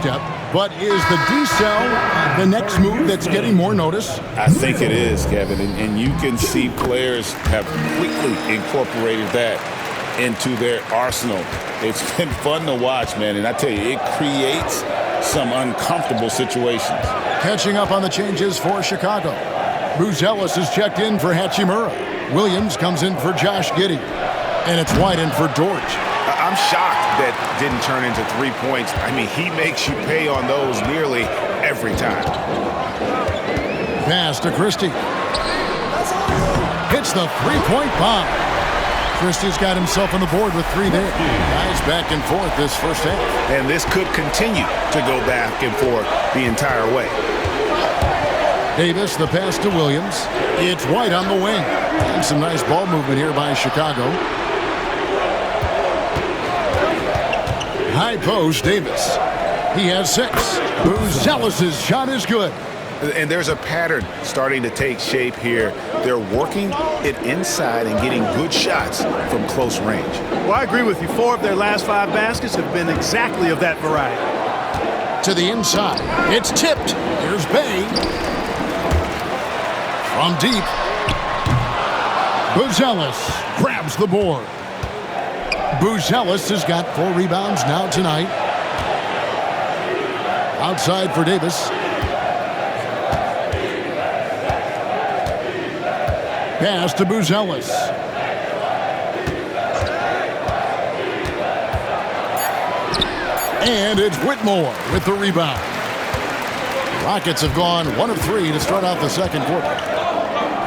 step, but is the decel the next move that's getting more notice? I think it is, Kevin, and you can see players have quickly incorporated that into their arsenal. It's been fun to watch, man, and I tell you, it creates some uncomfortable situations. Catching up on the changes for Chicago. Buzelis is checked in for Hachimura. Williams comes in for Josh Giddey. And it's White in for George. I'm shocked that didn't turn into 3 points. I mean, he makes you pay on those nearly every time. Pass to Christie. Hits the three-point bomb. Christie's got himself on the board with 3 there. Guys back and forth this first half. And this could continue to go back and forth the entire way. Davis, the pass to Williams. It's White on the wing. And some nice ball movement here by Chicago. High post, Davis. He has 6. Buzelis' shot is good. And there's a pattern starting to take shape here. They're working it inside and getting good shots from close range. Well, I agree with you. 4 of their last 5 baskets have been exactly of that variety. To the inside. It's tipped. Here's Bay. From deep. Buzelis grabs the board. Buzelis has got 4 rebounds now tonight. Outside for Davis. Pass to Buzelis. And it's Whitmore with the rebound. Rockets have gone 1 of 3 to start out the second quarter.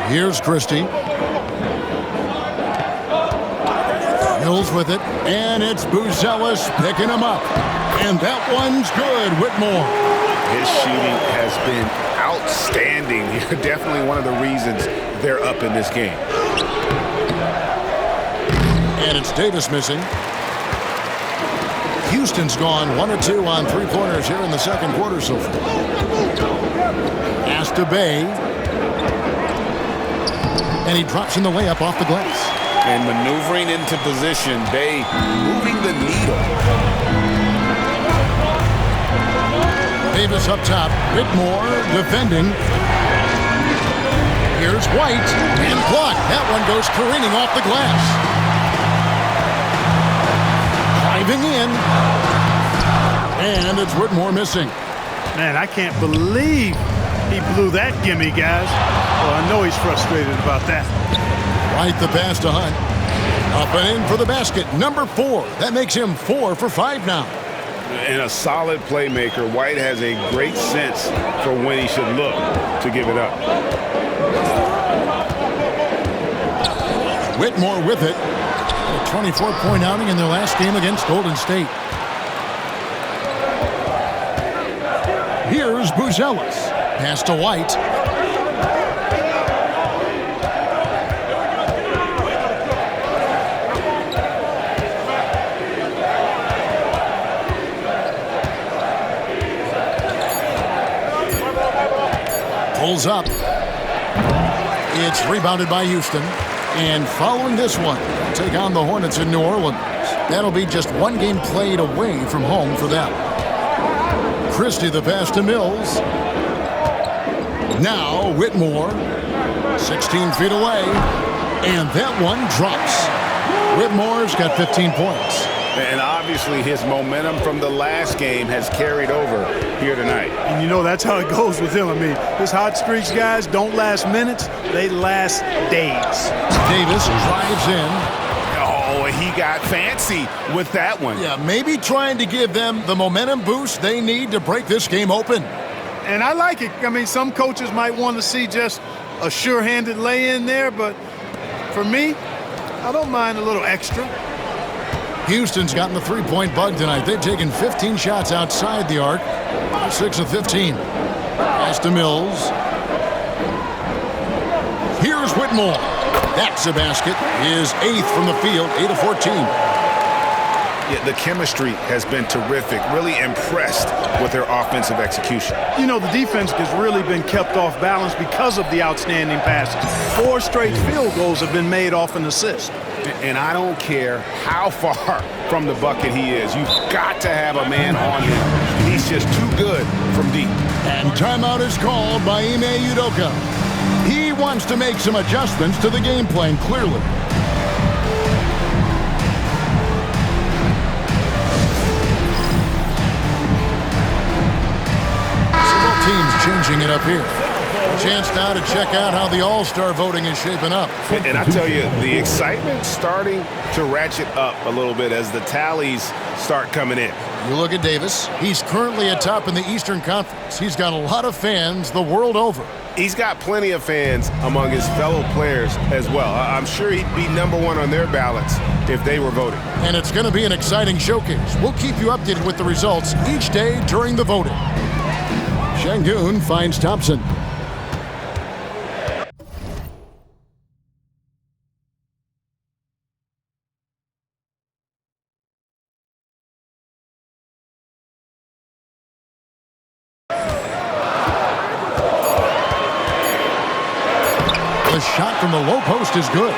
Here's Christie. Mills with it, and it's Buzelis picking him up. And that one's good, Whitmore. His shooting has been outstanding. Definitely one of the reasons they're up in this game. And it's Davis missing. Houston's gone 1 of 2 on 3-pointers here in the second quarter so far. Pass to Bay. And he drops in the layup off the glass. And maneuvering into position, Bay moving the needle. Davis up top, Whitmore defending. Here's White, and blocked. That one goes careening off the glass. Driving in. And it's Whitmore missing. Man, I can't believe he blew that gimme, guys. Well, I know he's frustrated about that. White the pass to Hunt. Up and in for the basket, number 4. That makes him 4 for 5 now. And a solid playmaker, White has a great sense for when he should look to give it up. Whitmore with it. A 24-point outing in their last game against Golden State. Here's Buzelis. Pass to White. Pulls up. It's rebounded by Houston. And following this one, take on the Hornets in New Orleans. That'll be just 1 game played away from home for them. Christie the pass to Mills. Now Whitmore. 16 feet away. And that one drops. Whitmore's got 15 points. And obviously his momentum from the last game has carried over here tonight. And you know that's how it goes with him. I mean, his hot streaks, guys, don't last minutes. They last days. Davis drives in. Oh, he got fancy with that one. Yeah, maybe trying to give them the momentum boost they need to break this game open. And I like it. I mean, some coaches might want to see just a sure-handed lay-in there, but for me, I don't mind a little extra. Houston's gotten the 3-point bug tonight. They've taken 15 shots outside the arc. 6 of 15. Pass to Mills. Here's Whitmore. That's a basket. His 8th from the field, 8 of 14. Yeah, the chemistry has been terrific. Really impressed with their offensive execution. You know, the defense has really been kept off balance because of the outstanding passes. 4 straight field goals have been made off an assist. And I don't care how far from the bucket he is. You've got to have a man on him. He He's just too good from deep. And timeout is called by Ime Udoka. He wants to make some adjustments to the game plan, clearly. Teams changing it up here. A chance now to check out how the All-Star voting is shaping up. And I tell you, the excitement's starting to ratchet up a little bit as the tallies start coming in. You look at Davis. He's currently atop in the Eastern Conference. He's got a lot of fans the world over. He's got plenty of fans among his fellow players as well. I'm sure he'd be #1 on their ballots if they were voting. And it's going to be an exciting showcase. We'll keep you updated with the results each day during the voting. Şengün finds Thompson. The shot from the low post is good.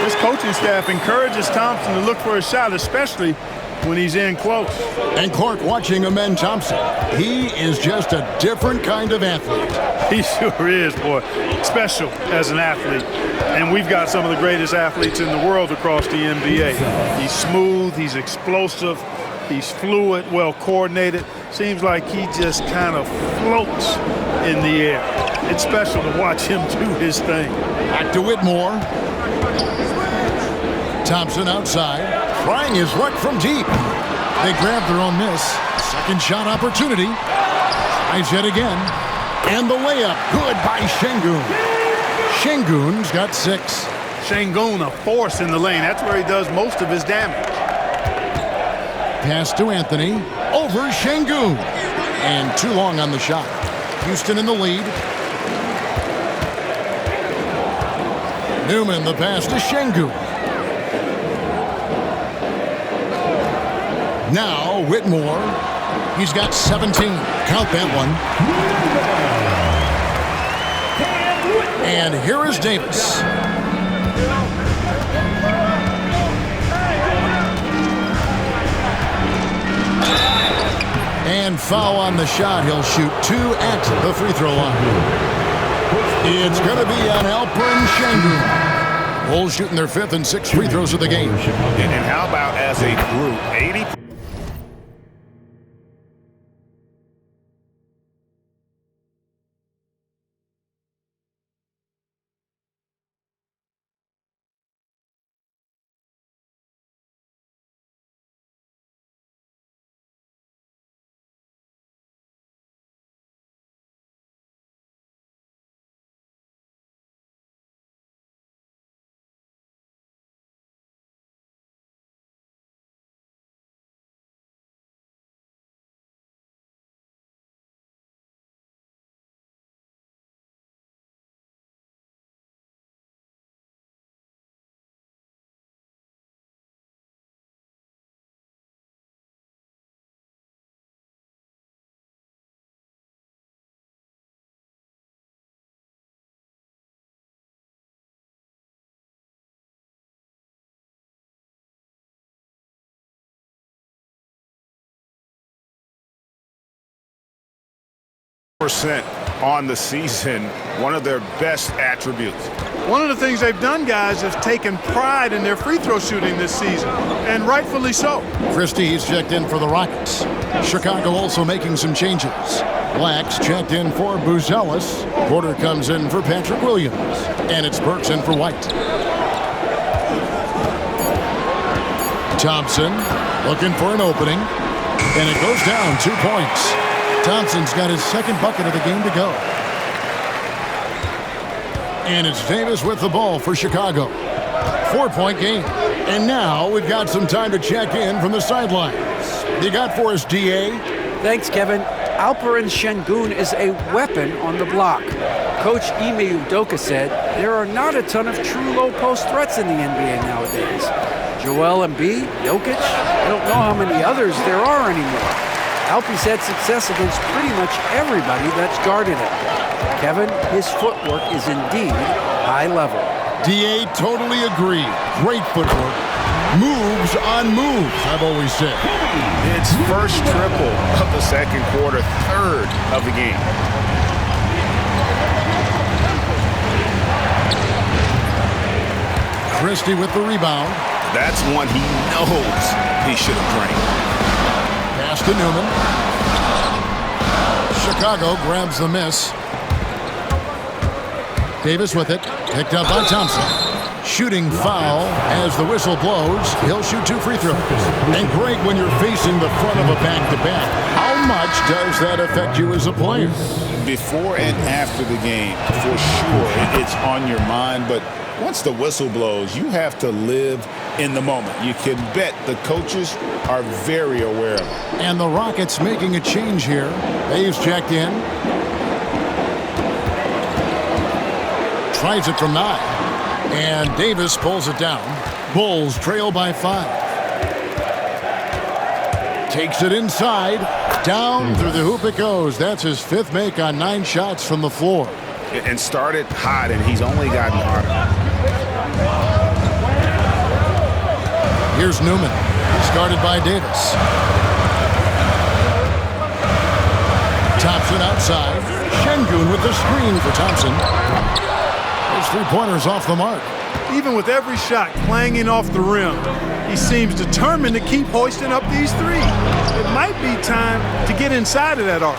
This coaching staff encourages Thompson to look for a shot, especially when he's in close. And Clark watching Amen Thompson. He is just a different kind of athlete. He sure is, boy. Special as an athlete. And we've got some of the greatest athletes in the world across the NBA. He's smooth, he's explosive, he's fluid, well coordinated. Seems like he just kind of floats in the air. It's special to watch him do his thing. Back to Whitmore. Thompson outside. Trying his luck from deep. They grab their own miss. Second shot opportunity. Tries yet again. And the layup. Good by Şengün. Şengün's got 6. Şengün, a force in the lane. That's where he does most of his damage. Pass to Anthony. Over Şengün. And too long on the shot. Houston in the lead. Newman the pass to Şengün. Now Whitmore. He's got 17. Count that one. And here is Davis. And foul on the shot. He'll shoot 2 at the free throw line. It's going to be on Alperen Şengün. Bulls shooting their 5th and 6th free throws of the game. And how about as a group, 80? On the season, one of their best attributes. One of the things they've done, guys, is taken pride in their free throw shooting this season, and rightfully so. Christie's checked in for the Rockets. Chicago also making some changes. Blacks checked in for Buzelis. Porter comes in for Patrick Williams. And it's Burks in for White. Thompson looking for an opening. And it goes down 2 points. Thompson's got his 2nd bucket of the game to go. And it's Davis with the ball for Chicago. 4-point game. And now we've got some time to check in from the sidelines. You got for us, D.A.? Thanks, Kevin. Alperen Şengün is a weapon on the block. Coach Ime Udoka said there are not a ton of true low-post threats in the NBA nowadays. Joel Embiid, Jokic, I don't know how many others there are anymore. Alpie's had success against pretty much everybody that's guarded him. Kevin, his footwork is indeed high level. D.A. totally agree. Great footwork. Moves on moves, I've always said. It's first triple of the second quarter, third of the game. Christie with the rebound. That's one he knows he should have drained. Pass to Newman. Chicago grabs the miss. Davis with it. Picked up by Thompson. Shooting foul as the whistle blows. He'll shoot 2 free throws. And Greg, when you're facing the front of a back-to-back, how much does that affect you as a player? Before and after the game, for sure, it's on your mind. But once the whistle blows, you have to live in the moment. You can bet the coaches are very aware of it. And the Rockets making a change here. Dave's checked in. Tries it from 9. And Davis pulls it down. Bulls trail by 5. Takes it inside. Down through the hoop it goes. That's his 5th make on 9 shots from the floor. And started hot, and he's only gotten harder. Here's Newman. Started by Davis. Thompson outside. Şengün with the screen for Thompson. His 3-pointers off the mark. Even with every shot clanging off the rim, he seems determined to keep hoisting up these threes. It might be time to get inside of that arc.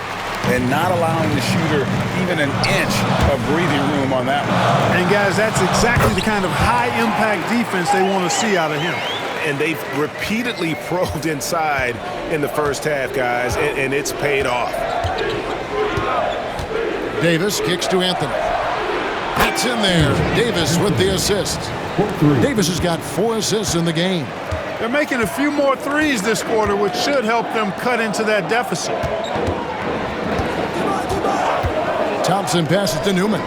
And not allowing the shooter even an inch of breathing room on that one. And guys, that's exactly the kind of high-impact defense they want to see out of him. And they've repeatedly probed inside in the first half, guys, and it's paid off. Davis kicks to Anthony. It's in there. Davis with the assist. Davis has got 4 assists in the game. They're making a few more threes this quarter, which should help them cut into that deficit. Thompson passes to Newman.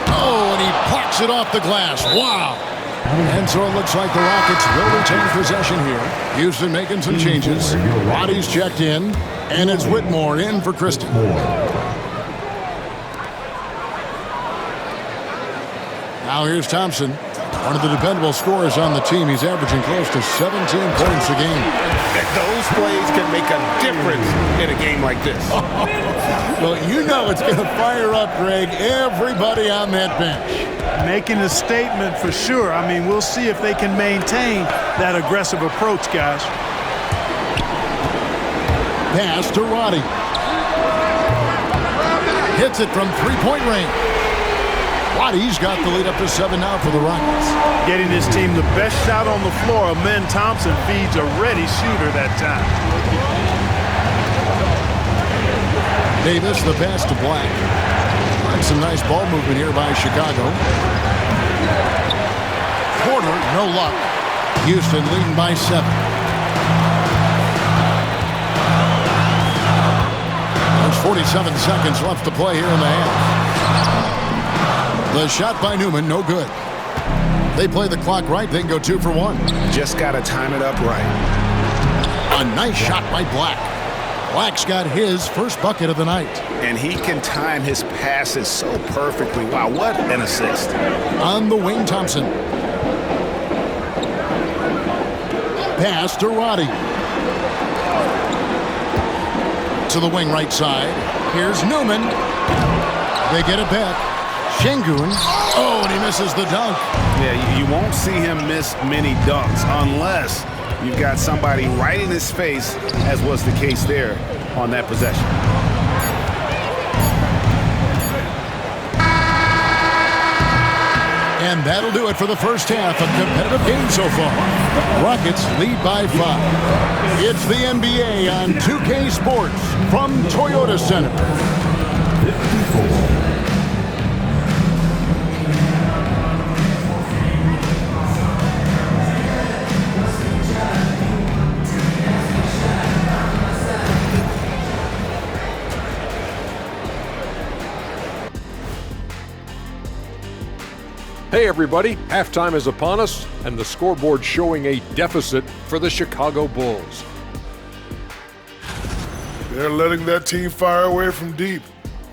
Oh, and he plucks it off the glass. Wow. And so it looks like the Rockets will retain possession here. Houston making some changes. Roddy's checked in, and it's Whitmore in for Christie. Now here's Thompson, one of the dependable scorers on the team. He's averaging close to 17 points a game. Those plays can make a difference in a game like this. Well, you know it's going to fire up, Greg, everybody on that bench. Making a statement for sure. I mean, we'll see if they can maintain that aggressive approach, guys. Pass to Roddy. Hits it from 3-point range. Roddy's got the lead up to 7 now for the Rockets. Getting his team the best shot on the floor. Amen Thompson feeds a ready shooter that time. Davis, the pass to Black. And some nice ball movement here by Chicago. Porter, no luck. Houston leading by 7. There's 47 seconds left to play here in the half. The shot by Newman, no good. They play the clock right, they can go 2 for 1. Just got to time it up right. A nice shot by Black. Black's got his first bucket of the night. And he can time his passes so perfectly. Wow, what an assist. On the wing, Thompson. Pass to Roddy. To the wing right side. Here's Newman. They get it back. Şengün. Oh, and he misses the dunk. Yeah, you won't see him miss many dunks unless you've got somebody right in his face, as was the case there on that possession. And that'll do it for the first half. A competitive game so far. Rockets lead by 5. It's the NBA on 2K Sports from Toyota Center. Hey everybody, halftime is upon us and the scoreboard showing a deficit for the Chicago Bulls. They're letting that team fire away from deep,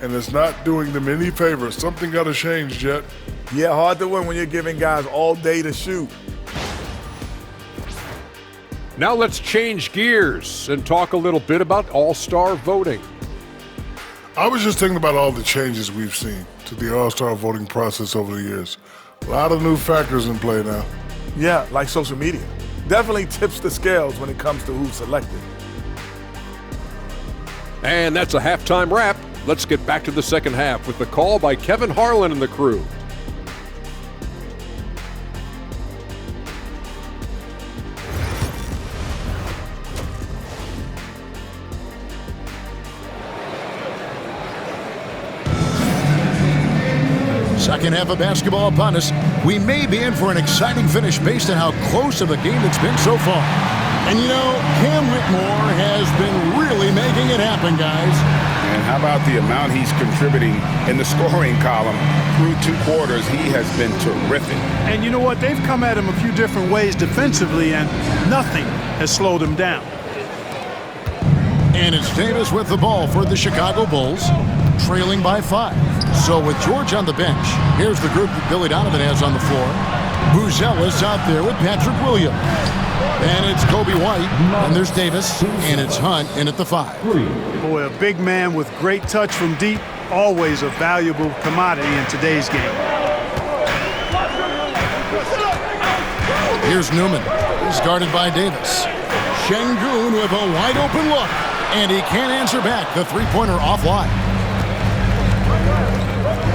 and it's not doing them any favors. Something got to change, Jet. Yeah, hard to win when you're giving guys all day to shoot. Now let's change gears and talk a little bit about All-Star voting. I was just thinking about all the changes we've seen to the All-Star voting process over the years. A lot of new factors in play now. Yeah, like social media. Definitely tips the scales when it comes to who's selected. And that's a halftime wrap. Let's get back to the second half with the call by Kevin Harlan and the crew. Second half of basketball upon us. We may be in for an exciting finish based on how close of a game it's been so far. And you know, Cam Whitmore has been really making it happen, guys. And how about the amount he's contributing in the scoring column through 2 quarters? He has been terrific. And you know what? They've come at him a few different ways defensively, and nothing has slowed him down. And it's Davis with the ball for the Chicago Bulls, trailing by 5. So with George on the bench, here's the group that Billy Donovan has on the floor. Buzelis out there with Patrick Williams. And it's Kobe White, and there's Davis, and it's Hunt in at the 5. Boy, a big man with great touch from deep, always a valuable commodity in today's game. Here's Newman. He's guarded by Davis. Şengün with a wide open look, and he can't answer back. The three-pointer offline.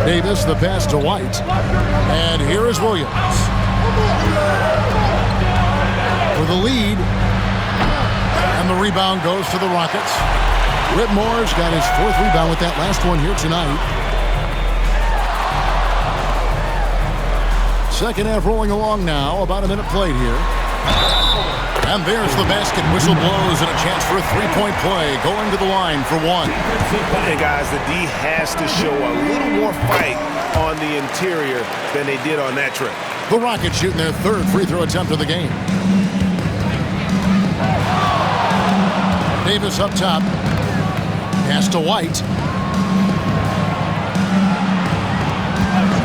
Davis, the pass to White. And here is Williams. For the lead. And the rebound goes to the Rockets. Whitmore's got his 4th rebound with that last one here tonight. Second half rolling along now. About a minute played here. And there's the basket. Whistle blows and a chance for a 3-point play. Going to the line for 1. And guys, the D has to show a little more fight on the interior than they did on that trip. The Rockets shooting their 3rd free throw attempt of the game. Davis up top. Pass to White.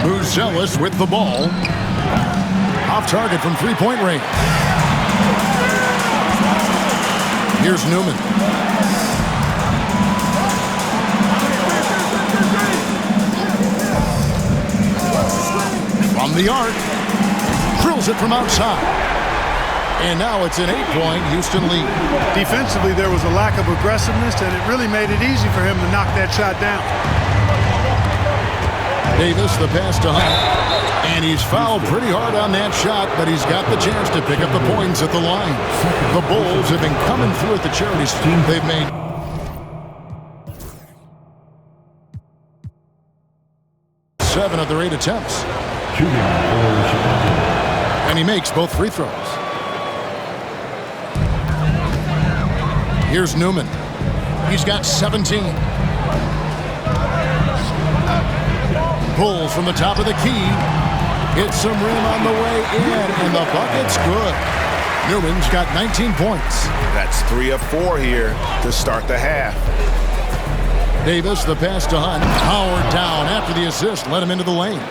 Buzelis with the ball. Off target from 3-point range. Here's Newman. From the arc. Drills it from outside. And now it's an 8-point Houston lead. Defensively, there was a lack of aggressiveness, and it really made it easy for him to knock that shot down. Davis, the pass to Hunt. And he's fouled pretty hard on that shot, but he's got the chance to pick up the points at the line. The Bulls have been coming through at the charities. They've made 7 of their 8 attempts. And he makes both free throws. Here's Newman. He's got 17. Pulls from the top of the key. Hits some rim on the way in, and the bucket's good. Newman's got 19 points. That's 3 of 4 here to start the half. Davis, the pass to Hunt. Howard down after the assist. Let him into the lane.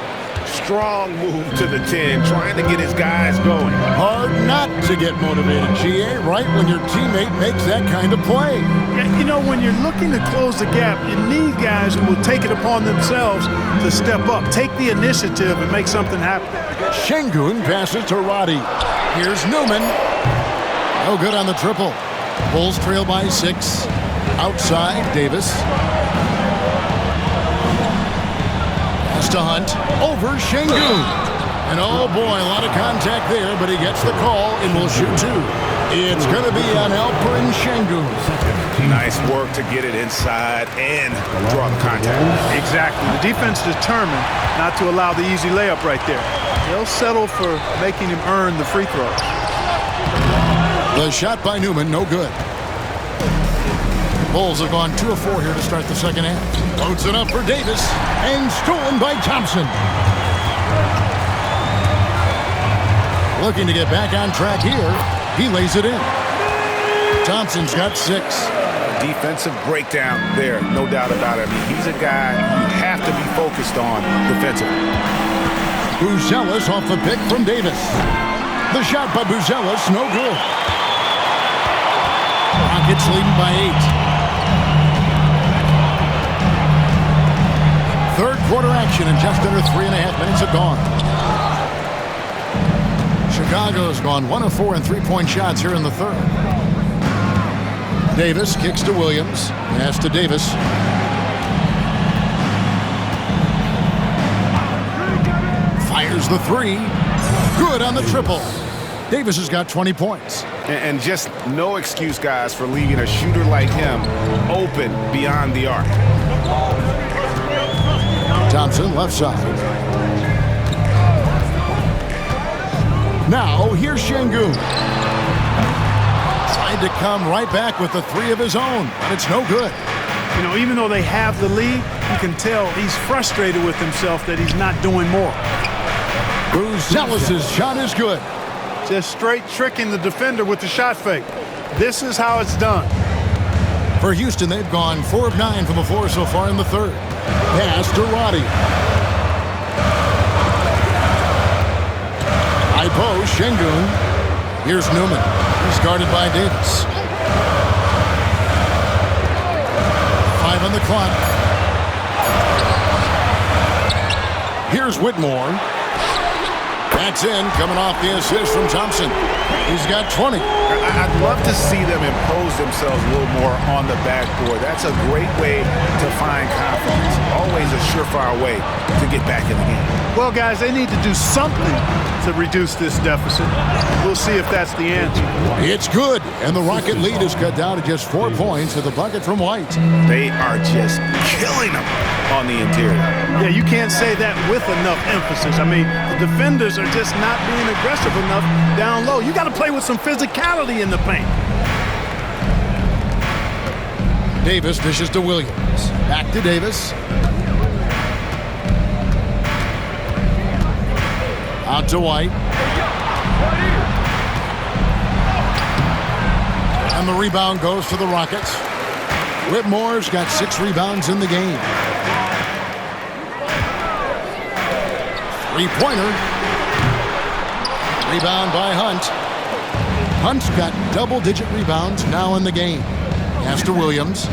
Strong move to the 10, trying to get his guys going. Hard not to get motivated, GA, right when your teammate makes that kind of play. Yeah, you know, when you're looking to close the gap, you need guys who will take it upon themselves to step up, take the initiative, and make something happen. Şengün passes to Roddy. Here's Newman. No good on the triple. Bulls trail by 6. Outside, Davis. Pass to Hunt. Over Şengün. And oh boy, a lot of contact there, but he gets the call and will shoot 2. It's going to be on Alperen Şengün. Nice work to get it inside and draw the contact. Exactly. The defense determined not to allow the easy layup right there. They'll settle for making him earn the free throws. The shot by Newman, no good. Bulls have gone 2 of 4 here to start the second half. Loads it up for Davis, and stolen by Thompson. Looking to get back on track here. He lays it in. Thompson's got 6. Defensive breakdown there, no doubt about it. I mean, he's a guy you have to be focused on defensively. Buzelis off the pick from Davis. The shot by Buzelis, no good. Rockets leading by 8. Third quarter action, and just under 3.5 minutes have gone. Chicago's gone 1 of 4 in three-point shots here in the third. Davis kicks to Williams. Pass to Davis. Fires the three. Good on the triple. Davis has got 20 points. And just no excuse, guys, for leaving a shooter like him open beyond the arc. Thompson, left side. Now, here's Şengün. Tried to come right back with the three of his own, but it's no good. You know, even though they have the lead, you can tell he's frustrated with himself that he's not doing more. Buzelis' shot is good. Just straight tricking the defender with the shot fake. This is how it's done. For Houston, they've gone 4 of 9 from the floor so far in the third. Pass to Roddy. High post, Şengün. Here's Newman. He's guarded by Davis. 5 on the clock. Here's Whitmore. That's in, coming off the assist from Thompson. He's got 20. I'd love to see them impose themselves a little more on the backboard. That's a great way to find confidence. Always a surefire way to get back in the game. Well, guys, they need to do something to reduce this deficit. We'll see if that's the answer. It's good, and the Rocket lead is cut down to just 4 points with a bucket from White. They are just killing them on the interior. Yeah, you can't say that with enough emphasis. I mean, the defenders are just not being aggressive enough down low. You got to play with some physicality in the paint. Davis dishes to Williams. Back to Davis. Out to White. And the rebound goes to the Rockets. Whitmore's got 6 rebounds in the game. Three-pointer. Rebound by Hunt. Hunt's got double-digit rebounds now in the game. Pass to Williams.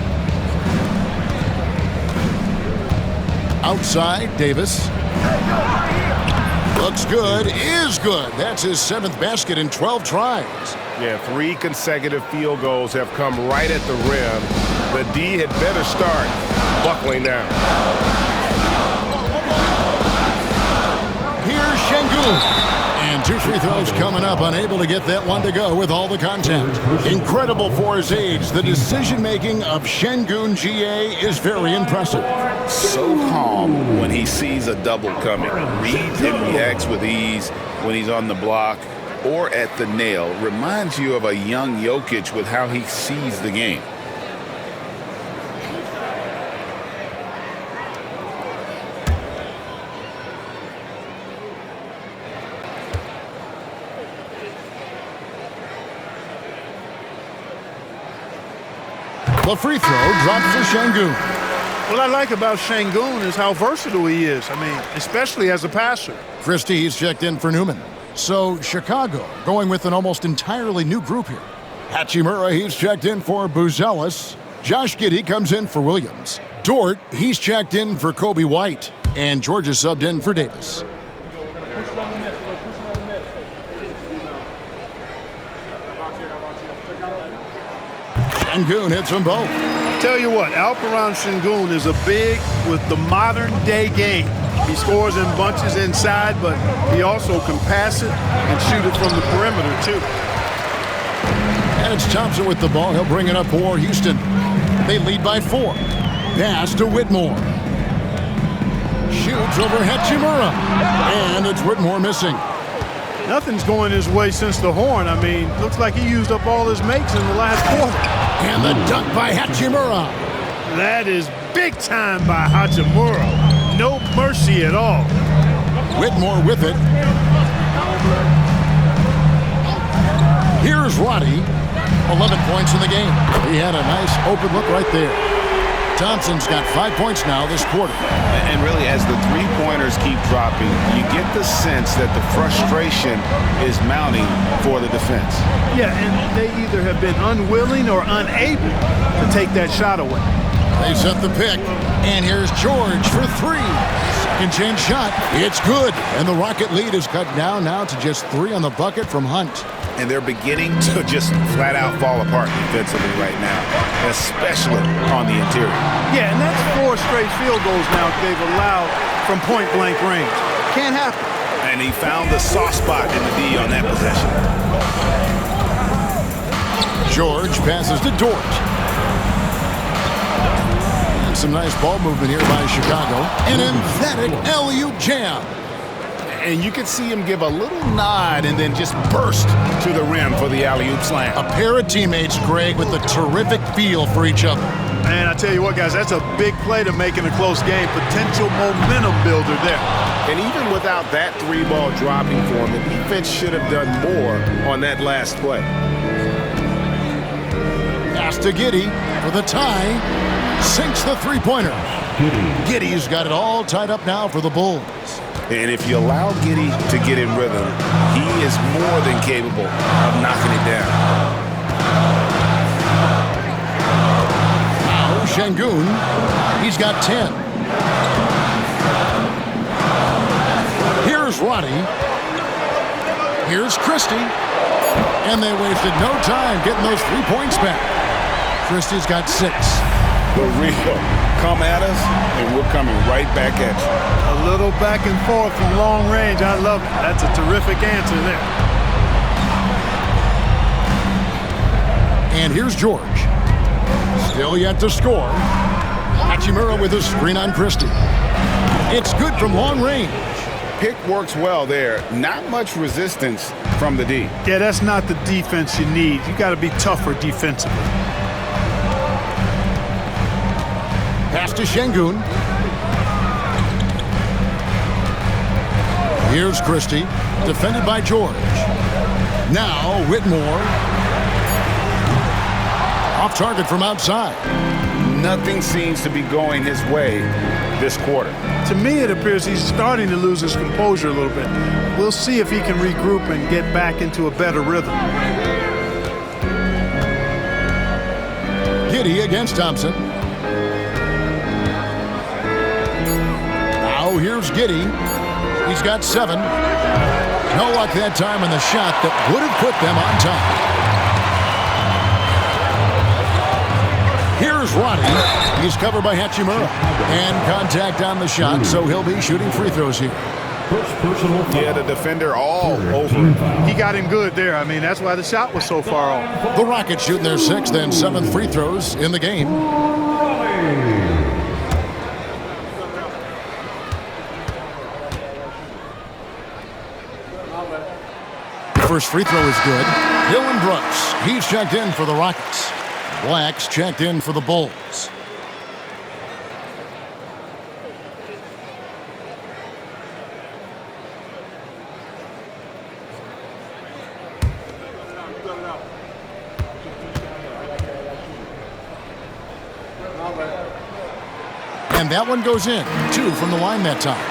Outside, Davis. Looks good, is good. That's his 7th basket in 12 tries. Yeah, 3 consecutive field goals have come right at the rim. The D had better start buckling down. Here's Şengün. And 2 free throws coming up, unable to get that one to go with all the contact. Incredible for his age. The decision-making of Şengün GA is very impressive. So calm when he sees a double coming. Reads and reacts with ease when he's on the block or at the nail. Reminds you of a young Jokic with how he sees the game. The free throw drops for Şengün. What I like about Şengün is how versatile he is. I mean, especially as a passer. Christie, he's checked in for Newman. So Chicago going with an almost entirely new group here. Hachimura, he's checked in for Buzelis. Josh Giddey comes in for Williams. Dort, he's checked in for Kobe White. And Georgia subbed in for Davis. Şengün hits them both. Tell you what, Alperen Şengün is a big with the modern day game. He scores in bunches inside, but he also can pass it and shoot it from the perimeter too. And it's Thompson with the ball. He'll bring it up for Houston. They lead by 4. Pass to Whitmore. Shoots over Hachimura. And it's Whitmore missing. Nothing's going his way since the horn. I mean, looks like he used up all his makes in the last quarter. And the dunk by Hachimura. That is big time by Hachimura. No mercy at all. Whitmore with it. Here's Roddy. 11 points in the game. He had a nice open look right there. Thompson's got 5 points now this quarter. And really, as the three-pointers keep dropping, you get the sense that the frustration is mounting for the defense. Yeah, and they either have been unwilling or unable to take that shot away. They set the pick, and here's George for three. Second chance shot. It's good, and the Rocket lead is cut down now to just 3 on the bucket from Hunt. And they're beginning to just flat-out fall apart defensively right now, especially on the interior. Yeah, and that's 4 straight field goals now they've allowed from point-blank range. Can't happen. And he found the soft spot in the D on that possession. George passes to Dort. And some nice ball movement here by Chicago. An emphatic alley-oop jam. And you can see him give a little nod and then just burst to the rim for the alley-oop slam. A pair of teammates, Greg, with a terrific feel for each other. And I tell you what, guys, that's a big play to make in a close game. Potential momentum builder there. And even without that 3-ball dropping for him, the defense should have done more on that last play. Pass to Giddey for the tie. Sinks the three-pointer. Giddey's got it all tied up now for the Bulls. And if you allow Giddey to get in rhythm, he is more than capable of knocking it down. Now Şengün, he's got 10. Here's Roddy. Here's Christie. And they wasted no time getting those 3 points back. Christie's got 6. The real come at us, and we're coming right back at you. A little back and forth from long range. I love it. That's a terrific answer there. And here's George. Still yet to score. Hachimura with a screen on Christie. It's good from long range. Pick works well there. Not much resistance from the D. Yeah, that's not the defense you need. You got to be tougher defensively. Pass to Şengün. Here's Christie, defended by George. Now Whitmore. Off target from outside. Nothing seems to be going his way this quarter. To me, it appears he's starting to lose his composure a little bit. We'll see if he can regroup and get back into a better rhythm. Giddey against Thompson. Now here's Giddey. He's got 7. No luck that time on the shot that would have put them on top. Here's Roddy. He's covered by Hachimura. And contact on the shot, so he'll be shooting free throws here. Yeah, the defender all over him. He got him good there. I mean, that's why the shot was so far off. The Rockets shooting their 6th and 7th free throws in the game. First free throw is good. Dillon Brooks, he's checked in for the Rockets. Black's checked in for the Bulls. And that one goes in. 2 from the line that time.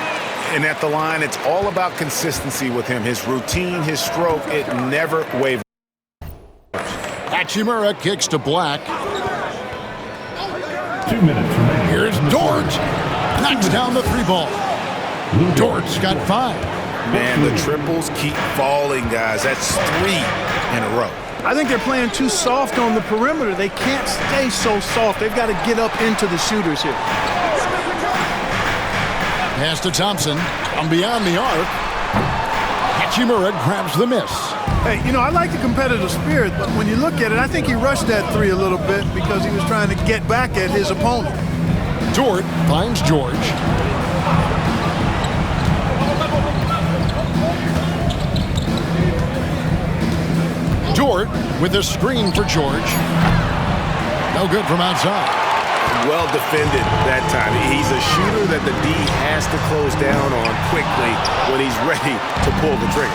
And at the line, it's all about consistency with him. His routine, his stroke, it never wavers. Hachimura kicks to Black. 2 minutes remaining. Here's Dort. Knocks down the 3-ball. Dort's got 5. Man, the triples keep falling, guys. That's 3 in a row. I think they're playing too soft on the perimeter. They can't stay so soft. They've got to get up into the shooters here. Pass to Thompson. From beyond the arc. Hachimura grabs the miss. Hey, you know, I like the competitive spirit, but when you look at it, I think he rushed that 3 a little bit because he was trying to get back at his opponent. Dort finds George. Dort with a screen for George. No good from outside. Well defended that time. He's a shooter that the D has to close down on quickly when he's ready to pull the trigger.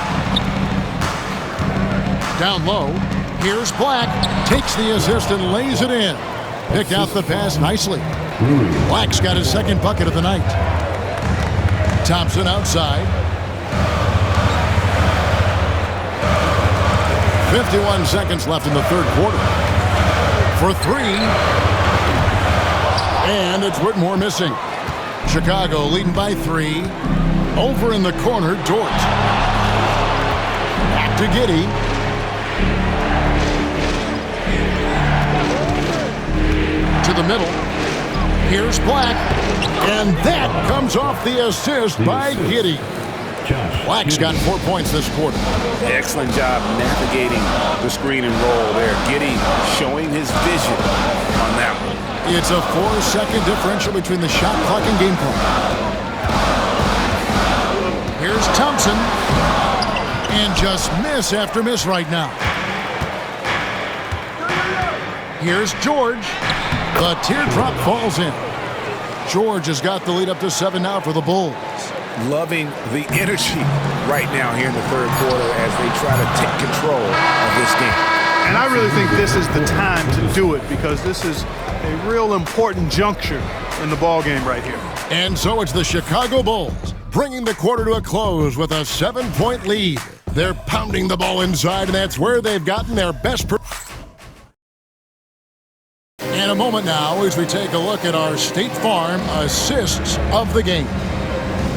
Down low. Here's Black. Takes the assist and lays it in. Picked out the pass nicely. Black's got his second bucket of the night. Thompson outside. 51 seconds left in the third quarter. For three. And it's Whitmore missing. Chicago leading by 3. Over in the corner, Dort. Back to Giddey. To the middle. Here's Black. And that comes off the assist by Giddey. Black's got 4 points this quarter. Excellent job navigating the screen and roll there. Giddey showing his vision on that one. It's a 4-second differential between the shot clock and game clock. Here's Thompson. And just miss after miss right now. Here's George. The teardrop falls in. George has got the lead up to 7 now for the Bulls. Loving the energy right now here in the third quarter as they try to take control of this game. And I really think this is the time to do it because this is a real important juncture in the ball game right here. And so it's the Chicago Bulls bringing the quarter to a close with a 7-point lead. They're pounding the ball inside, and that's where they've gotten their best. In a moment now as we take a look at our State Farm assists of the game.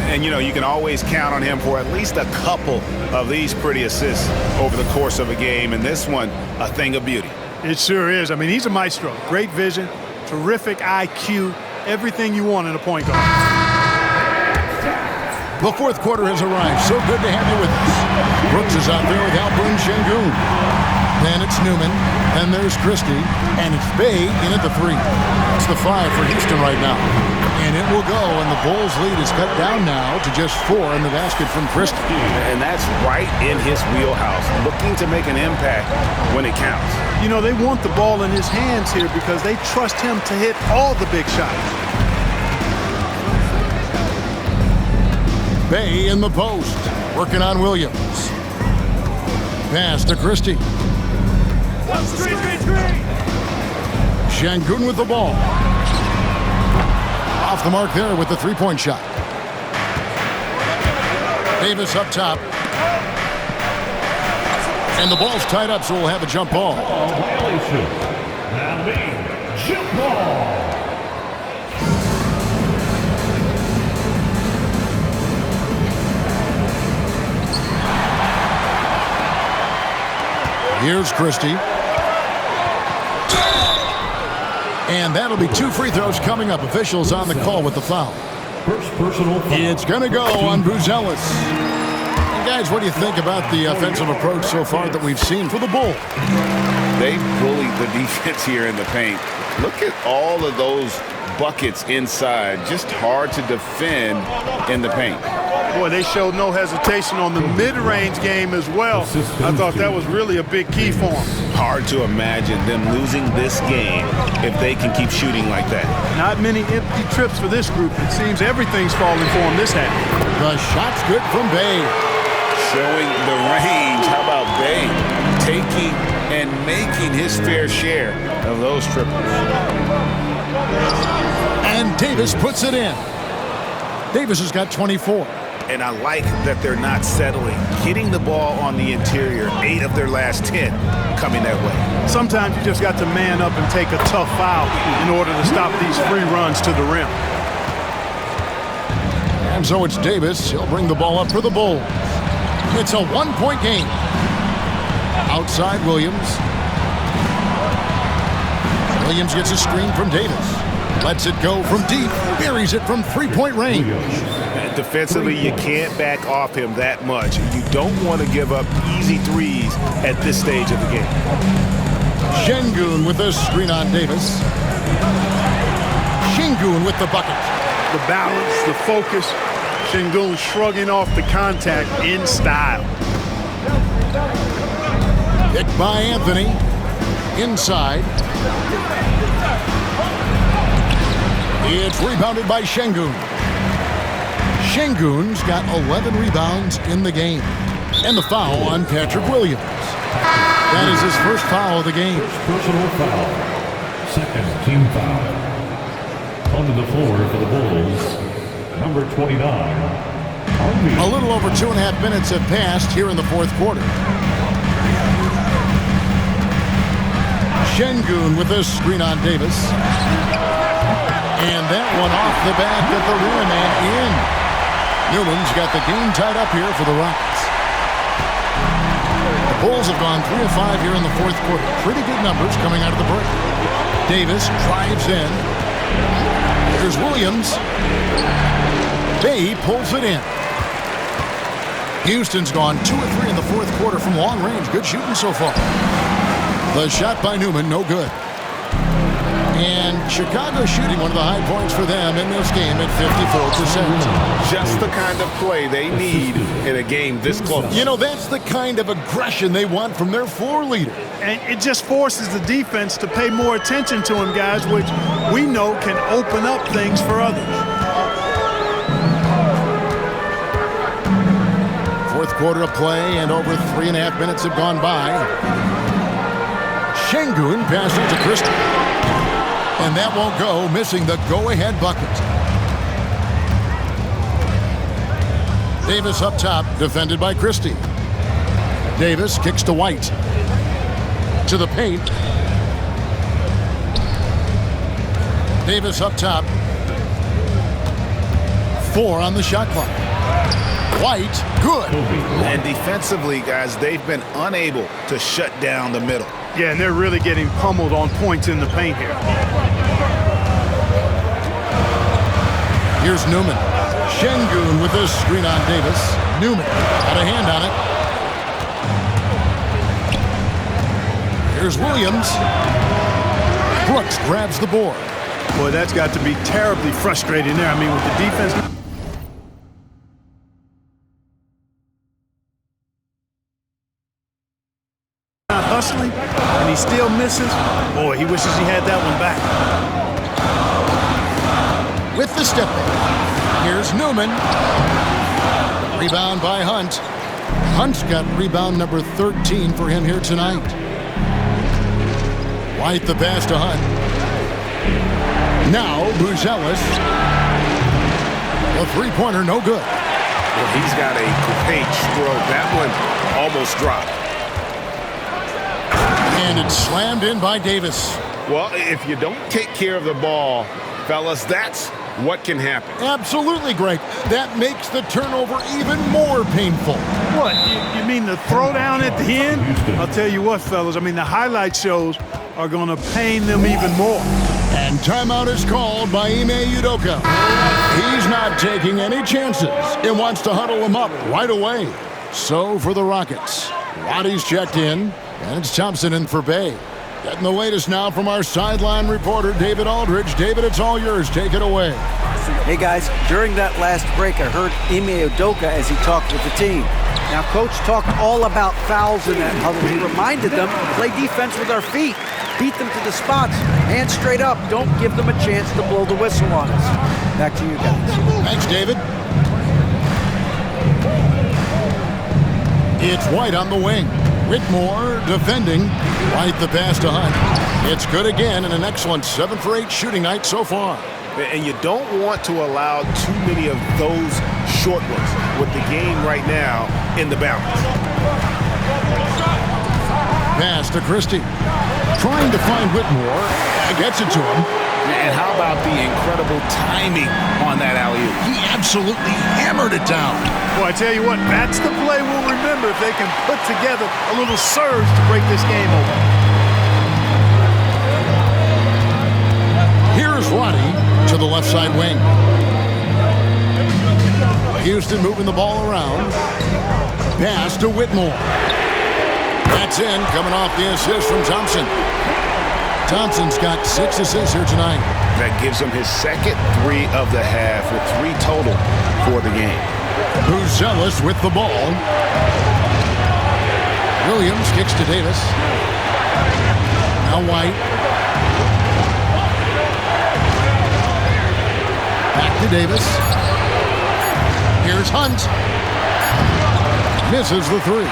And, you know, you can always count on him for at least a couple of these pretty assists over the course of a game. And this one, a thing of beauty. It sure is. I mean, he's a maestro. Great vision, terrific IQ, everything you want in a point guard. The fourth quarter has arrived. So good to have you with us. Brooks is out there with Alperen Sengun. Then it's Newman. Then there's Christie. And it's Bay in at the 3. It's the 5 for Houston right now. And it will go, and the Bulls' lead is cut down now to just 4 in the basket from Christie. And that's right in his wheelhouse, looking to make an impact when it counts. You know, they want the ball in his hands here because they trust him to hit all the big shots. Bay in the post, working on Williams. Pass to Christie. Sengun with the ball. Off the mark there with the three-point shot. Davis up top. And the ball's tied up, so we'll have a jump ball. Jump ball. Here's Christie. And that'll be 2 free throws coming up. Officials on the call with the foul. First personal foul. It's going to go on Buzelis. And guys, what do you think about the offensive approach so far that we've seen for the Bulls? They bullied the defense here in the paint. Look at all of those buckets inside. Just hard to defend in the paint. Boy, they showed no hesitation on the mid-range game as well. I thought that was really a big key for them. Hard to imagine them losing this game if they can keep shooting like that. Not many empty trips for this group. It seems everything's falling for them this half. The shot's good from Bay. Showing the range. How about Bay taking and making his fair share of those triples? And Davis puts it in. Davis has got 24. And I like that they're not settling. Getting the ball on the interior, 8 of their last 10 coming that way. Sometimes you just got to man up and take a tough foul in order to stop these free runs to the rim. And so it's Davis. He'll bring the ball up for the Bulls. It's a 1-point game. Outside Williams. Williams gets a screen from Davis. Lets it go from deep. Buries it from 3-point range. Defensively, you can't back off him that much. You don't want to give up easy threes at this stage of the game. Sengun with a screen on Davis. Sengun with the bucket. The balance, the focus. Sengun shrugging off the contact in style. Picked by Anthony. Inside. It's rebounded by Sengun. Sengun's got 11 rebounds in the game. And the foul on Patrick Williams. That is his first foul of the game. Personal foul. Second team foul. onto the floor for the Bulls, number 29, Harvey. A little over 2.5 minutes have passed here in the fourth quarter. Şengün with this screen on Davis. And that one off the back of the rim and in. Newman's got the game tied up here for the Rockets. The Bulls have gone 3 of 5 here in the fourth quarter. Pretty good numbers coming out of the break. Davis drives in. Here's Williams. Bey pulls it in. Houston's gone 2 of 3 in the fourth quarter from long range. Good shooting so far. The shot by Newman, no good. And Chicago shooting one of the high points for them in this game at 54%. Just the kind of play they need in a game this close. You know, that's the kind of aggression they want from their floor leader. And it just forces the defense to pay more attention to him, guys, which we know can open up things for others. Fourth quarter of play, and over 3.5 minutes have gone by. Şengün passes to Christie. And that won't go, missing the go-ahead bucket. Davis up top, defended by Christie. Davis kicks to White. To the paint. Davis up top. 4 on the shot clock. White, good. And defensively, guys, they've been unable to shut down the middle. Yeah, and they're really getting pummeled on points in the paint here. Here's Newman. Şengün with this screen on Davis. Newman got a hand on it. Here's Williams. Brooks grabs the board. Boy, that's got to be terribly frustrating there. I mean, with the defense not hustling, and he still misses. Boy, he wishes he had that one back. With the step back. Here's Newman. Rebound by Hunt. Hunt's got rebound number 13 for him here tonight. White the pass to Hunt. Now Buzelis. A three-pointer, no good. Well, he's got a great stroke. That one almost dropped. And it's slammed in by Davis. Well, if you don't take care of the ball, fellas, that's what can happen. Absolutely, Greg. That makes the turnover even more painful. What, you mean the throwdown at the end? I'll tell you what, fellas, I mean, the highlight shows are going to pain them even more. And timeout is called by Ime Udoka. He's not taking any chances and wants to huddle them up right away. So for the Rockets, Waddy's checked in, and it's Thompson in for Bey. Getting the latest now from our sideline reporter, David Aldridge. David, it's all yours. Take it away. Hey, guys, during that last break, I heard Ime Udoka as he talked with the team. Now, Coach talked all about fouls in that huddle. He reminded them to play defense with our feet. Beat them to the spots. Hands straight up. Don't give them a chance to blow the whistle on us. Back to you guys. Thanks, David. It's White on the wing. Whitmore defending. White the pass to Hunt. It's good again, and an excellent 7 for 8 shooting night so far. And you don't want to allow too many of those short ones with the game right now in the balance. Pass to Christie. Trying to find Whitmore. Gets it to him. And how about the incredible timing on that alley-oop? He absolutely hammered it down. Boy, I tell you what, that's the play we'll remember if they can put together a little surge to break this game open. Here's Roddy to the left side wing. Houston moving the ball around. Pass to Whitmore. That's in, coming off the assist from Thompson. Thompson's got 6 assists here tonight. That gives him his second 3 of the half with 3 total for the game. Buzelis with the ball. Williams kicks to Davis. Now White. Back to Davis. Here's Hunt. Misses the 3.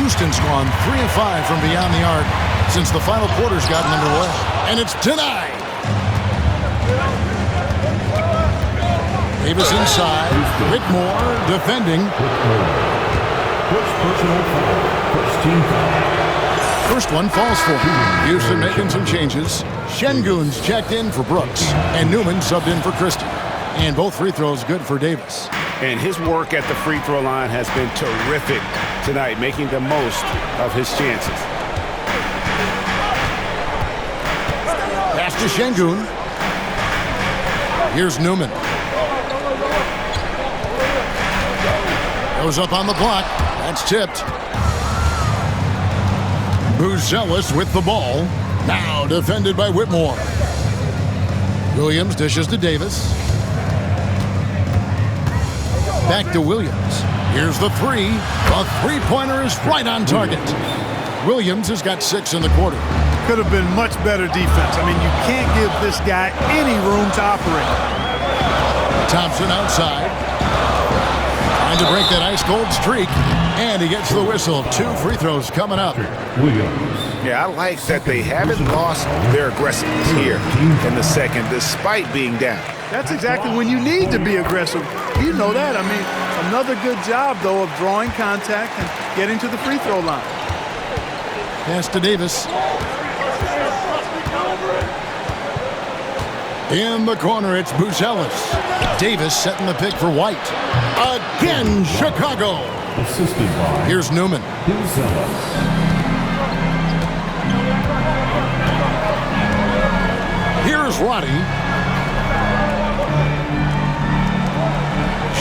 Houston's gone 3 of 5 from beyond the arc since the final quarter's gotten underway. And it's denied. Davis inside. Whitmore defending. First personal foul. First team foul. First one falls for him. Houston making some changes. Şengün's checked in for Brooks, and Newman subbed in for Christie. And both free throws good for Davis. And his work at the free throw line has been terrific tonight, making the most of his chances. Pass to Şengün. Here's Newman. Goes up on the block. That's tipped. Buzelis with the ball. Now defended by Whitmore. Williams dishes to Davis. Back to Williams. Here's the three. The three-pointer is right on target. Williams has got 6 in the quarter. Could have been much better defense. I mean, you can't give this guy any room to operate. Thompson outside. Trying to break that ice-cold streak. And he gets the whistle. 2 free throws coming up. Williams. Yeah, I like that they haven't lost their aggressiveness here in the second, despite being down. That's exactly when you need to be aggressive. You know that. I mean, another good job, though, of drawing contact and getting to the free throw line. Pass to Davis. In the corner, it's Buzelis. Davis setting the pick for White. Again, Chicago. Assisted by Here's Newman. Buzelis. Here's Roddy.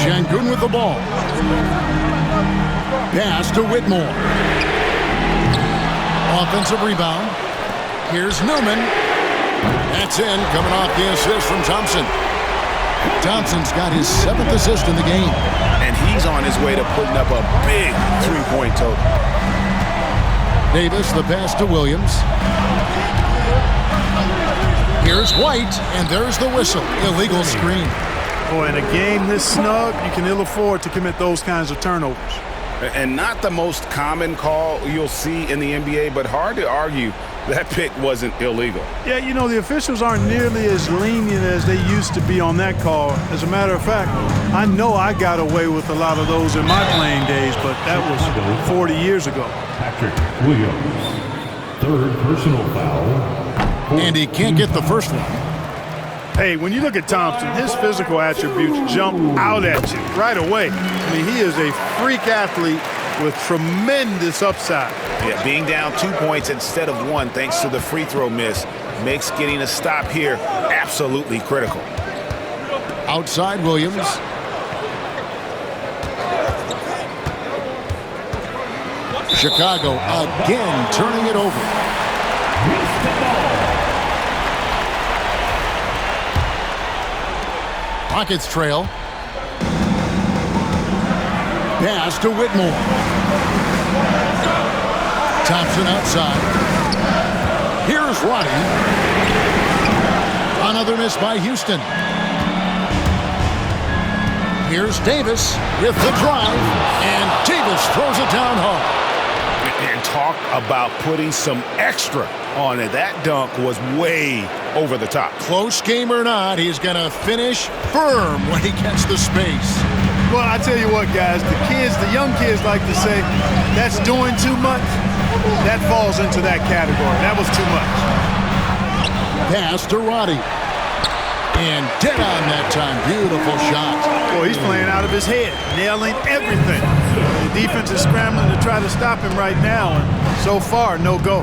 Şengün with the ball. Pass to Whitmore. Offensive rebound. Here's Newman. That's in, coming off the assist from Thompson. Thompson's got his 7th assist in the game. And he's on his way to putting up a big three-point total. Davis, the pass to Williams. Here's White, and there's the whistle. Illegal screen. Boy, in a game this snug, you can ill afford to commit those kinds of turnovers. And not the most common call you'll see in the NBA, but hard to argue that pick wasn't illegal. Yeah, you know, the officials aren't nearly as lenient as they used to be on that call. As a matter of fact, I know I got away with a lot of those in my playing days, but that was 40 years ago. Patrick Williams. 3rd personal foul. And he can't get the first one. Hey, when you look at Thompson, his physical attributes jump out at you right away. I mean, he is a freak athlete with tremendous upside. Yeah, being down 2 points instead of 1 thanks to the free throw miss makes getting a stop here absolutely critical. Outside Williams. Chicago again turning it over. Rockets trail. Pass to Whitmore. Thompson outside. Here's Roddy. Another miss by Houston. Here's Davis with the drive, and Davis throws it down hard. And talk about putting some extra on it. That dunk was way over the top. Close game or not, he's going to finish firm when he gets the space. Well, I tell you what, guys, the young kids like to say, that's doing too much. That falls into that category. That was too much. Pass to Roddy. And dead on that time. Beautiful shot. Boy, he's playing out of his head, nailing everything. The defense is scrambling to try to stop him right now, and so far, no go.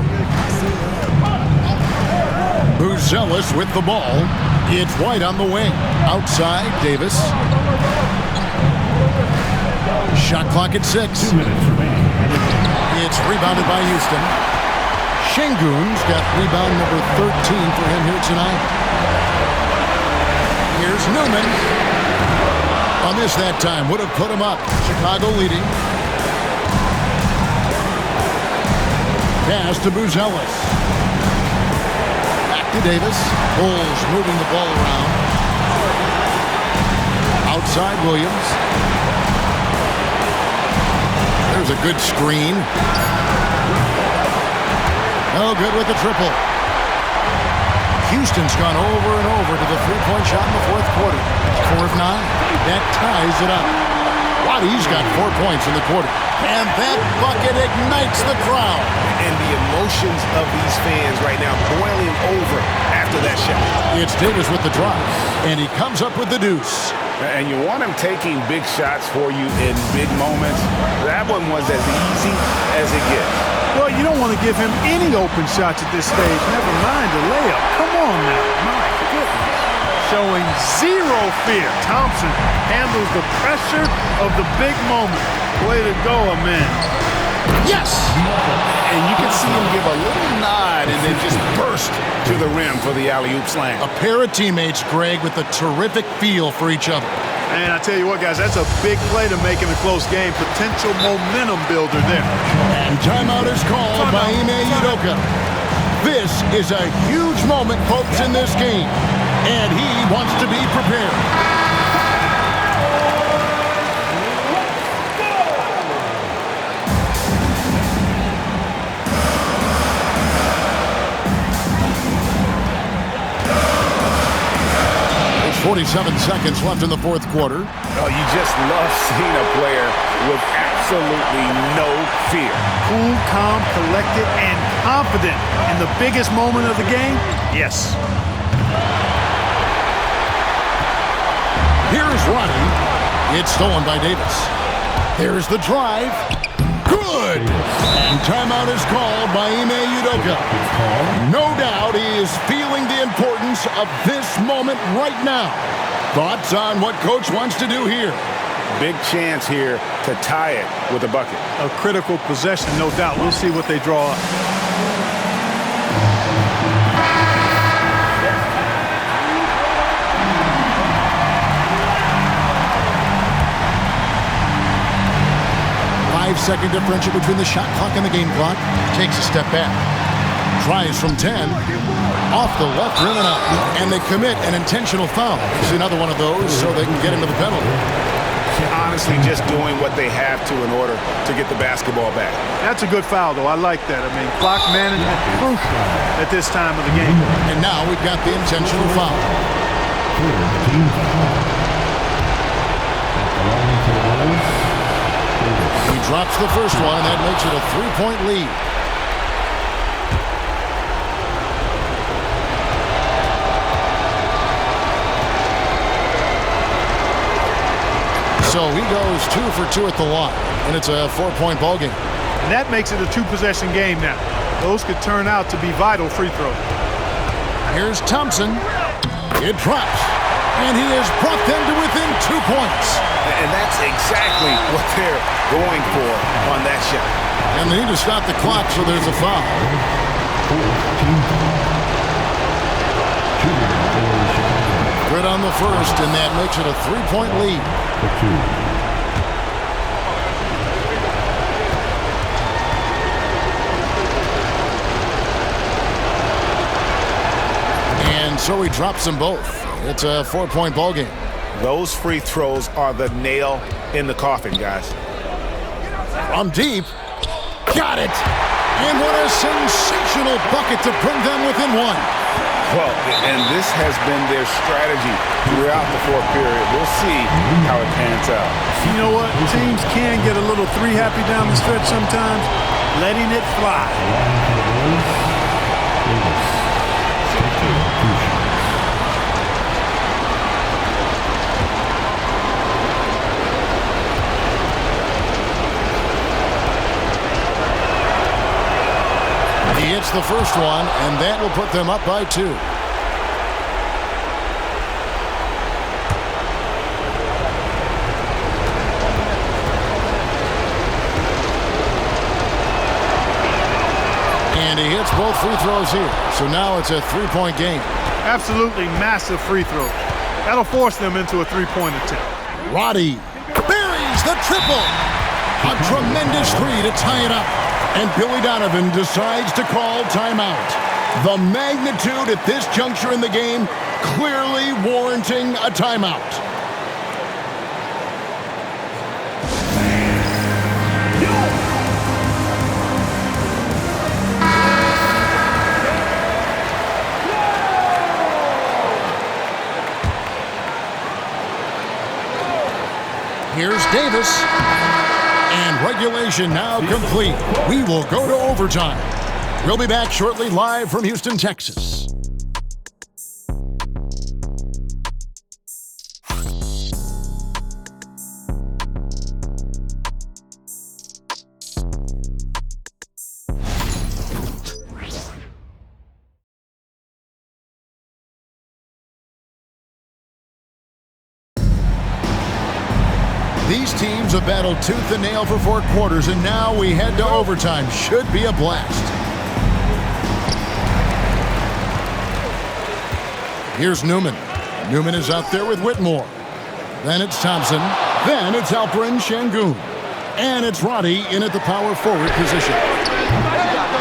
Buzelis with the ball. It's White on the wing. Outside, Davis. Shot clock at 6. 2 minutes remaining. It's rebounded by Houston. Şengün's got rebound number 13 for him here tonight. Here's Newman. On this that time, would have put him up. Chicago leading. Pass to Buzelis. Back to Davis. Bulls moving the ball around. Outside Williams. There's a good screen. No good with the triple. Houston's gone over and over to the three-point shot in the fourth quarter. 4 of 9. That ties it up. Waddy's got 4 points in the quarter. And that bucket ignites the crowd. And the emotions of these fans right now boiling over after that shot. It's Davis with the drive, and he comes up with the deuce. And you want him taking big shots for you in big moments. That one was as easy as it gets. Well, you don't want to give him any open shots at this stage. Never mind a layup. Come on now. My goodness. Showing zero fear. Thompson handles the pressure of the big moment. Way to go, man. Yes! And you can see him give a little nod and then just burst to the rim for the alley-oop slam. A pair of teammates, Greg, with a terrific feel for each other. And I tell you what, guys, that's a big play to make in a close game. Potential momentum builder there. And timeout is called by Ime Udoka. This is a huge moment, folks, in this game. And he wants to be prepared. There's 47 seconds left in the fourth quarter. Oh, you just love seeing a player with absolutely no fear. Cool, calm, collected, and confident in the biggest moment of the game? Yes. Here's Ronnie. It's stolen by Davis. There's the drive. Good! And timeout is called by Ime Udoka. No doubt he is feeling the importance of this moment right now. Thoughts on what Coach wants to do here? Big chance here to tie it with a bucket. A critical possession, no doubt. We'll see what they draw up. Five-second differential between the shot clock and the game clock. Takes a step back. Tries from 10. Off the left rim and out. And they commit an intentional foul. It's another one of those so they can get into the penalty. Honestly, just doing what they have to in order to get the basketball back. That's a good foul, though. I like that. I mean, clock management crucial at this time of the game. And now we've got the intentional foul. He drops the first one, and that makes it a three-point lead. So he goes 2 for 2 at the line, and it's a 4-point ball game. And that makes it a two-possession game now. Those could turn out to be vital free throws. Here's Thompson. It drops, and he has brought them to within 2 points. And that's exactly what they're going for on that shot. And they need to stop the clock, so there's a foul. Good on the first, and that makes it a 3-point lead. And so he drops them both. It's a 4-point ball game. Those free throws are the nail in the coffin, guys. From deep. Got it. And what a sensational bucket to bring them within one. Well, and this has been their strategy throughout the fourth period. We'll see how it pans out. You know what? Teams can get a little three-happy down the stretch sometimes. Letting it fly. He hits the first one, and that will put them up by 2. And he hits both free throws here. So now it's a 3-point game. Absolutely massive free throw. That'll force them into a three-point attempt. Roddy buries the triple. A tremendous three to tie it up. And Billy Donovan decides to call timeout. The magnitude at this juncture in the game clearly warranting a timeout. Here's Davis. And regulation now complete. We will go to overtime. We'll be back shortly live from Houston, Texas. These teams have battled tooth and nail for 4 quarters, and now we head to overtime. Should be a blast. Here's Newman. Newman is out there with Whitmore. Then it's Thompson. Then it's Alperen Sengun. And it's Roddy in at the power forward position.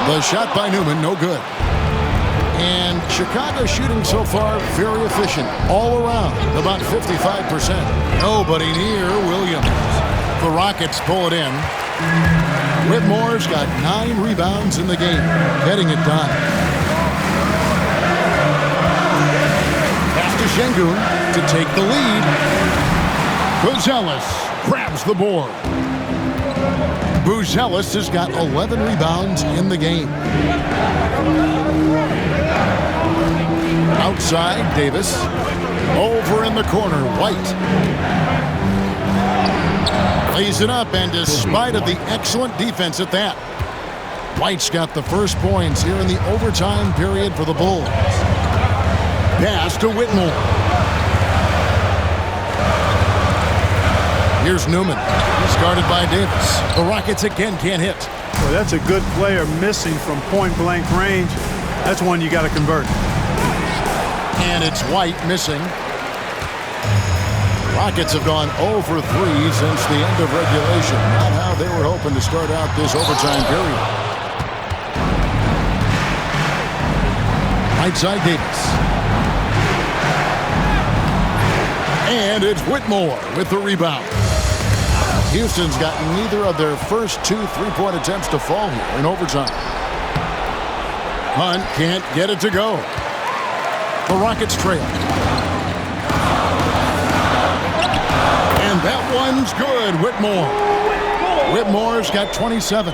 The shot by Newman, no good. And Chicago shooting so far very efficient all around, about 55%. Nobody near Williams. The Rockets pull it in. Whitmore's got 9 rebounds in the game, getting it done. Pass to Sengun to take the lead. Buzelis grabs the board. Buzelis has got 11 rebounds in the game. Outside, Davis. Over in the corner, White. Lays it up, and despite of the excellent defense at that, White's got the first points here in the overtime period for the Bulls. Pass to Whitmore. Here's Newman. He's guarded by Davis. The Rockets again can't hit. Well, that's a good player missing from point-blank range. That's one you got to convert. And it's White missing. Rockets have gone 0 for 3 since the end of regulation. Not how they were hoping to start out this overtime period. Right side Davis. And it's Whitmore with the rebound. Houston's got neither of their first 2 3-point attempts to fall here in overtime. Hunt can't get it to go. The Rockets trail. And that one's good, Whitmore. Whitmore's got 27.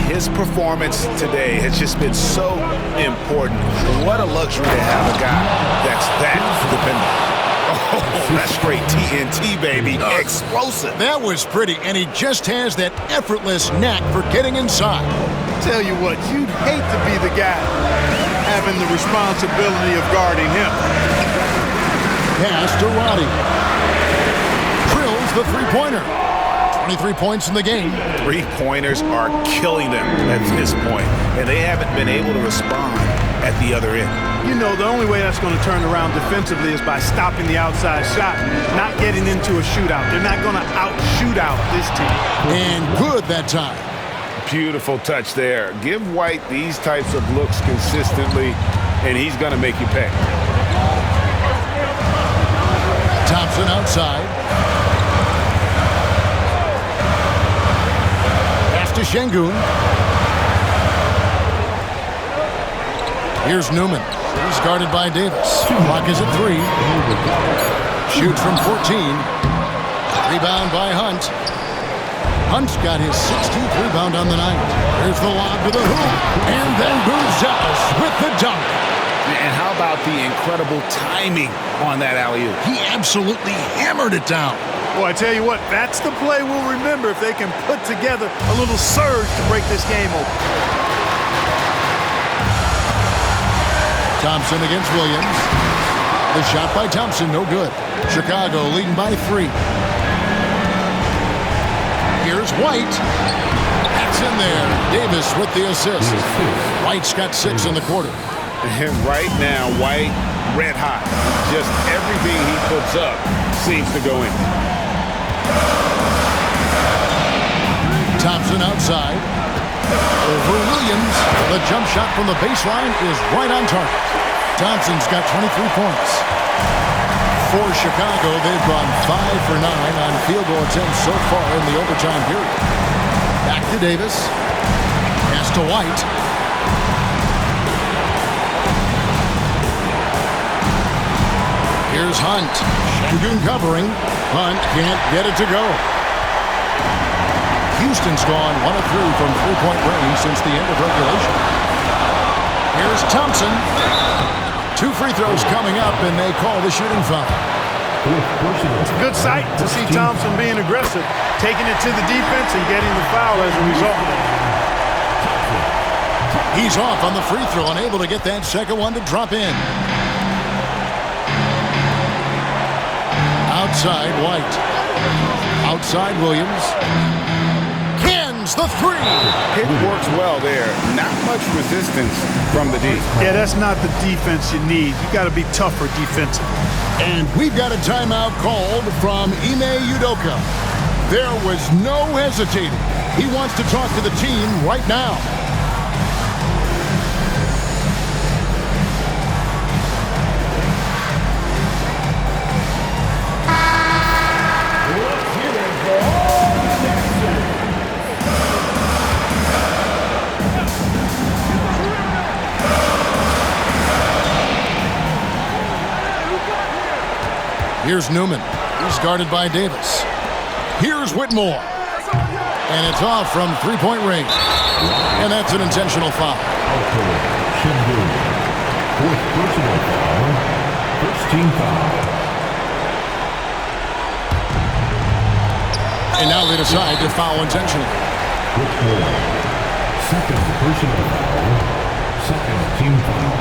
His performance today has just been so important. What a luxury to have a guy that's that dependable. Oh, that's straight TNT, baby. Explosive. That was pretty, and he just has that effortless knack for getting inside. Tell you what, you'd hate to be the guy having the responsibility of guarding him. Pass to Roddy. Drills the three-pointer. 23 points in the game. 3-pointers are killing them at this point, and they haven't been able to respond at the other end. You know, the only way that's going to turn around defensively is by stopping the outside shot, not getting into a shootout. They're not going to out-shoot out this team. And good that time. Beautiful touch there. Give White these types of looks consistently, and he's going to make you pay. Thompson outside. Pass to Sengun. Here's Newman. He's guarded by Davis. Clock is at 3. Shoots from 14. Rebound by Hunt. Hunt's got his 16th rebound on the night. Here's the lob to the hoop. And then Buzelis with the dunk. And how about the incredible timing on that alley-oop? He absolutely hammered it down. Well, I tell you what, that's the play we'll remember if they can put together a little surge to break this game open. Thompson against Williams. The shot by Thompson, no good. Chicago leading by 3. Here's White. That's in there. Davis with the assist. White's got 6 in the quarter. And right now, White red hot. Just everything he puts up seems to go in. Thompson outside. Over Williams. The jump shot from the baseline is right on target. Thompson's got 23 points. For Chicago, they've gone 5 for 9 on field goal attempts so far in the overtime period. Back to Davis. Pass to White. Here's Hunt. Sengun covering. Hunt can't get it to go. Houston's gone 1 of 3 from three-point range since the end of regulation. Here's Thompson. 2 free throws coming up, and they call the shooting foul. It's a good sight to see Thompson being aggressive, taking it to the defense and getting the foul as a result. He's off on the free throw, unable to get that second one to drop in. Outside, White. Outside, Williams. Cans the three. It works well there. Not much resistance from the D. Yeah, that's not the defense you need. You got to be tougher defensively. And we've got a timeout called from Ime Udoka. There was no hesitating. He wants to talk to the team right now. Here's Newman. He's guarded by Davis. Here's Whitmore. And it's off from three-point range. And that's an intentional foul. Sengun. 4th personal foul. 1st team foul. And now they decide to foul intentionally. Whitmore. 2nd personal foul. 2nd team foul.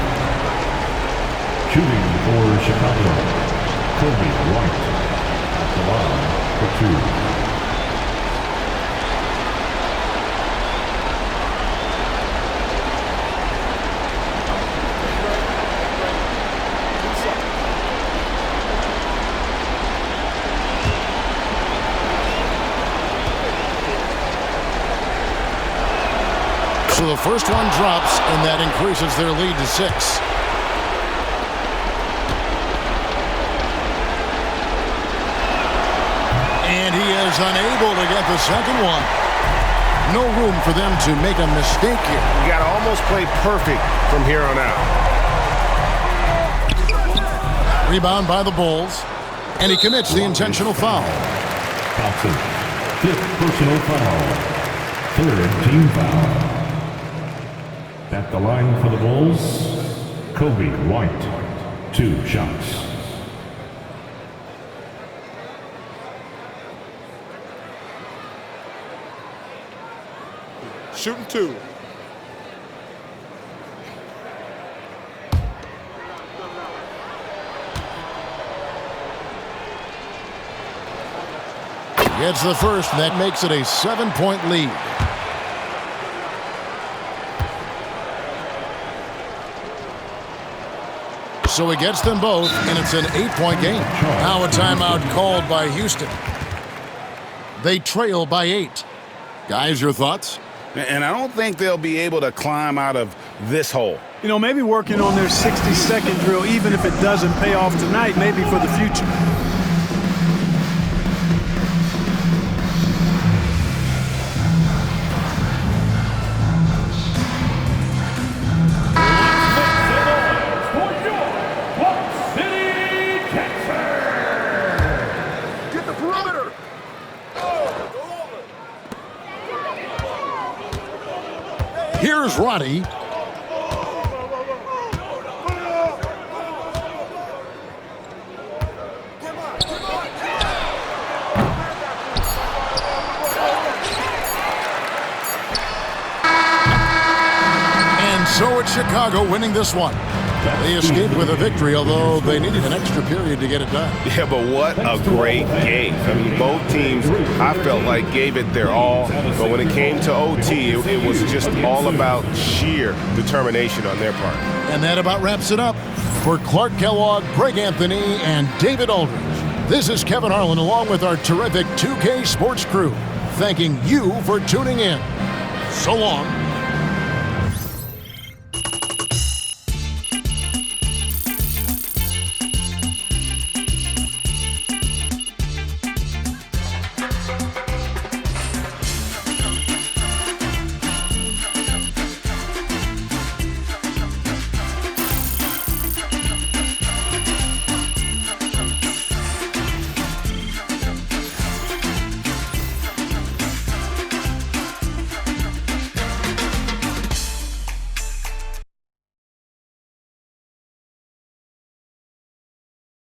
Shooting for Chicago. Kobe White at the line for 2. So the first one drops, and that increases their lead to 6. And he is unable to get the second one. No room for them to make a mistake here. You got to almost play perfect from here on out. Rebound by the Bulls. And he commits the intentional foul. Thompson. 5th personal foul. 3rd team foul. At the line for the Bulls, Kobe White. 2 shots. Shooting 2. Gets the first, and that makes it a 7-point lead. So he gets them both, and it's an 8-point game. Now a timeout called by Houston. They trail by 8. Guys, your thoughts? And I don't think they'll be able to climb out of this hole. You know, maybe working on their 60-second drill, even if it doesn't pay off tonight, maybe for the future. Here's Roddy. And so it's Chicago winning this one. They escaped with a victory, although they needed an extra period to get it done. Yeah, but what a great game. I mean, both teams, I felt like, gave it their all. But when it came to OT, it was just all about sheer determination on their part. And that about wraps it up. For Clark Kellogg, Greg Anthony, and David Aldridge, this is Kevin Harlan along with our terrific 2K Sports crew, thanking you for tuning in. So long.